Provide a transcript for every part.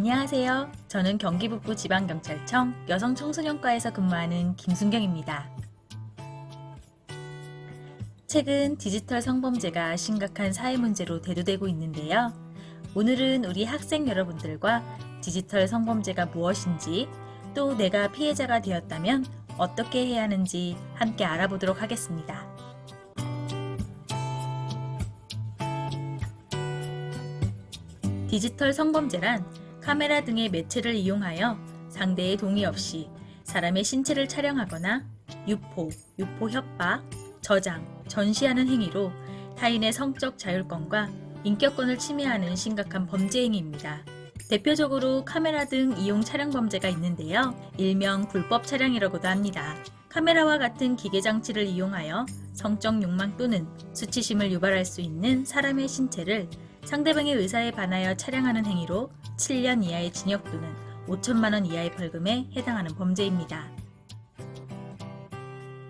안녕하세요. 저는 경기북부 지방경찰청 여성청소년과에서 근무하는 김순경입니다. 최근 디지털 성범죄가 심각한 사회 문제로 대두되고 있는데요. 오늘은 우리 학생 여러분들과 디지털 성범죄가 무엇인지, 또 내가 피해자가 되었다면 어떻게 해야 하는지 함께 알아보도록 하겠습니다. 디지털 성범죄란 카메라 등의 매체를 이용하여 상대의 동의 없이 사람의 신체를 촬영하거나 유포, 유포 협박, 저장, 전시하는 행위로 타인의 성적 자율권과 인격권을 침해하는 심각한 범죄 행위입니다. 대표적으로 카메라 등 이용 촬영 범죄가 있는데요. 일명 불법 촬영이라고도 합니다. 카메라와 같은 기계 장치를 이용하여 성적 욕망 또는 수치심을 유발할 수 있는 사람의 신체를 상대방의 의사에 반하여 촬영하는 행위로 7년 이하의 징역 또는 5천만 원 이하의 벌금에 해당하는 범죄입니다.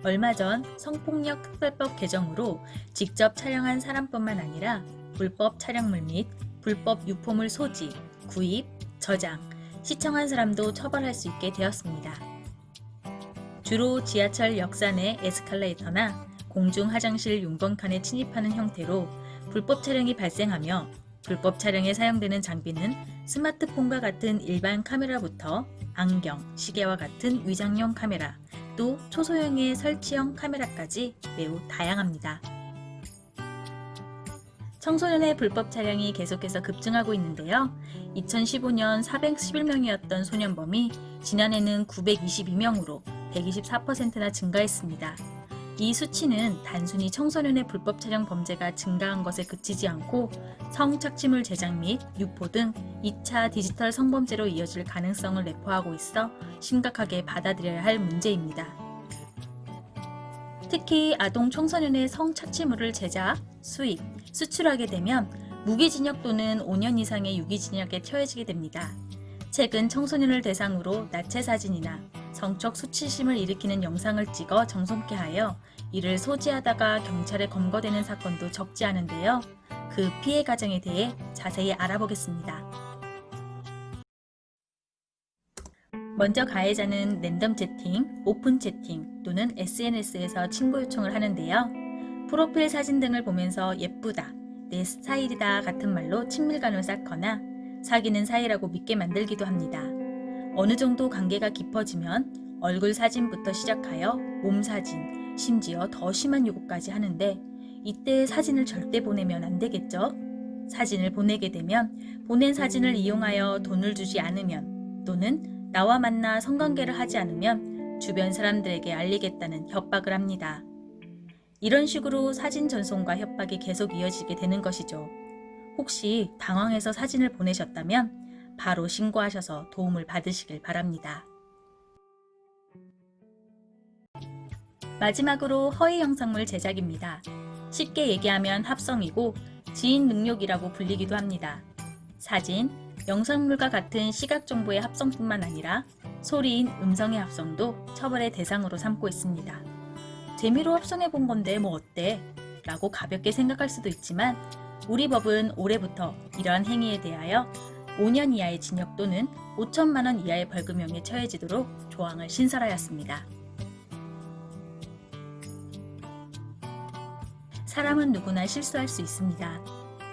얼마 전 성폭력 특별법 개정으로 직접 촬영한 사람뿐만 아니라 불법 촬영물 및 불법 유포물 소지, 구입, 저장, 시청한 사람도 처벌할 수 있게 되었습니다. 주로 지하철 역사 내 에스컬레이터나 공중 화장실 용번칸에 침입하는 형태로 불법 촬영이 발생하며, 불법 촬영에 사용되는 장비는 스마트폰과 같은 일반 카메라부터 안경, 시계와 같은 위장용 카메라, 또 초소형의 설치형 카메라까지 매우 다양합니다. 청소년의 불법 촬영이 계속해서 급증하고 있는데요. 2015년 411명이었던 소년범이 지난해는 922명으로 124%나 증가했습니다. 이 수치는 단순히 청소년의 불법 촬영 범죄가 증가한 것에 그치지 않고 성착취물 제작 및 유포 등 2차 디지털 성범죄로 이어질 가능성을 내포하고 있어 심각하게 받아들여야 할 문제입니다. 특히 아동 청소년의 성착취물을 제작, 수입, 수출하게 되면 무기징역 또는 5년 이상의 유기징역에 처해지게 됩니다. 최근 청소년을 대상으로 나체 사진이나 성적 수치심을 일으키는 영상을 찍어 정성케 하여 이를 소지하다가 경찰에 검거되는 사건도 적지 않은데요. 그 피해 과정에 대해 자세히 알아보겠습니다. 먼저 가해자는 랜덤 채팅, 오픈 채팅 또는 SNS에서 친구 요청을 하는데요. 프로필 사진 등을 보면서 예쁘다, 내 스타일이다 같은 말로 친밀감을 쌓거나 사귀는 사이라고 믿게 만들기도 합니다. 어느 정도 관계가 깊어지면 얼굴 사진부터 시작하여 몸 사진, 심지어 더 심한 요구까지 하는데, 이때 사진을 절대 보내면 안 되겠죠? 사진을 보내게 되면 보낸 사진을 이용하여 돈을 주지 않으면, 또는 나와 만나 성관계를 하지 않으면 주변 사람들에게 알리겠다는 협박을 합니다. 이런 식으로 사진 전송과 협박이 계속 이어지게 되는 것이죠. 혹시 당황해서 사진을 보내셨다면 바로 신고하셔서 도움을 받으시길 바랍니다. 마지막으로 허위 영상물 제작입니다. 쉽게 얘기하면 합성이고 지인 능욕이라고 불리기도 합니다. 사진, 영상물과 같은 시각 정보의 합성뿐만 아니라 소리인 음성의 합성도 처벌의 대상으로 삼고 있습니다. 재미로 합성해 본 건데 뭐 어때? 라고 가볍게 생각할 수도 있지만, 우리 법은 올해부터 이러한 행위에 대하여 5년 이하의 징역 또는 5천만 원 이하의 벌금형에 처해지도록 조항을 신설하였습니다. 사람은 누구나 실수할 수 있습니다.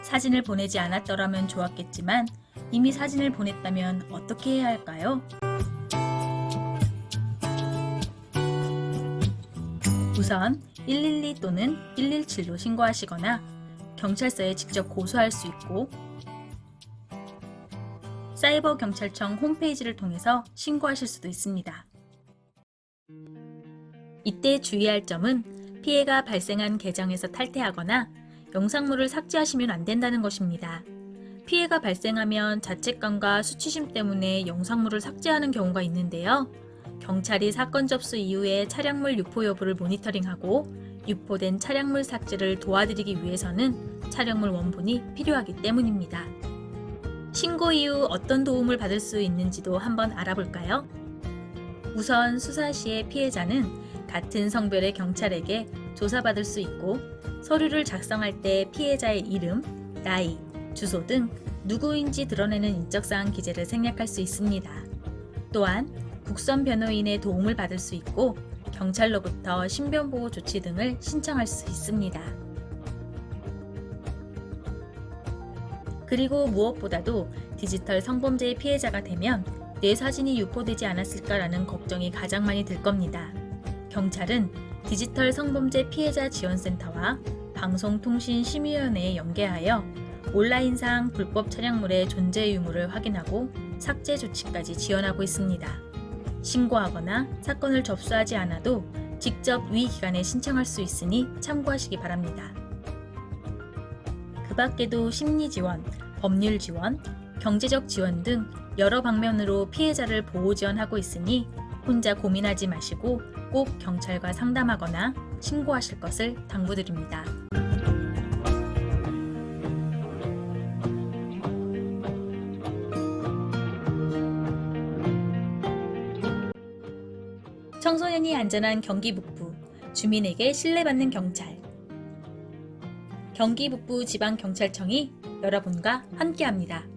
사진을 보내지 않았더라면 좋았겠지만 이미 사진을 보냈다면 어떻게 해야 할까요? 우선 112 또는 117로 신고하시거나 경찰서에 직접 고소할 수 있고, 사이버 경찰청 홈페이지를 통해서 신고하실 수도 있습니다. 이때 주의할 점은 피해가 발생한 계정에서 탈퇴하거나 영상물을 삭제하시면 안 된다는 것입니다. 피해가 발생하면 자책감과 수치심 때문에 영상물을 삭제하는 경우가 있는데요. 경찰이 사건 접수 이후에 차량물 유포 여부를 모니터링하고 유포된 차량물 삭제를 도와드리기 위해서는 차량물 원본이 필요하기 때문입니다. 신고 이후 어떤 도움을 받을 수 있는지도 한번 알아볼까요? 우선 수사 시에 피해자는 같은 성별의 경찰에게 조사받을 수 있고, 서류를 작성할 때 피해자의 이름, 나이, 주소 등 누구인지 드러내는 인적사항 기재를 생략할 수 있습니다. 또한 국선 변호인의 도움을 받을 수 있고 경찰로부터 신변보호 조치 등을 신청할 수 있습니다. 그리고 무엇보다도 디지털 성범죄의 피해자가 되면 내 사진이 유포되지 않았을까라는 걱정이 가장 많이 들 겁니다. 경찰은 디지털 성범죄 피해자 지원센터와 방송통신심의위원회에 연계하여 온라인상 불법 촬영물의 존재 유무를 확인하고 삭제 조치까지 지원하고 있습니다. 신고하거나 사건을 접수하지 않아도 직접 위 기관에 신청할 수 있으니 참고하시기 바랍니다. 그 밖에도 심리 지원, 법률 지원, 경제적 지원 등 여러 방면으로 피해자를 보호 지원하고 있으니 혼자 고민하지 마시고 꼭 경찰과 상담하거나 신고하실 것을 당부드립니다. 청소년이 안전한 경기 북부, 주민에게 신뢰받는 경찰. 경기 북부 지방경찰청이 여러분과 함께합니다.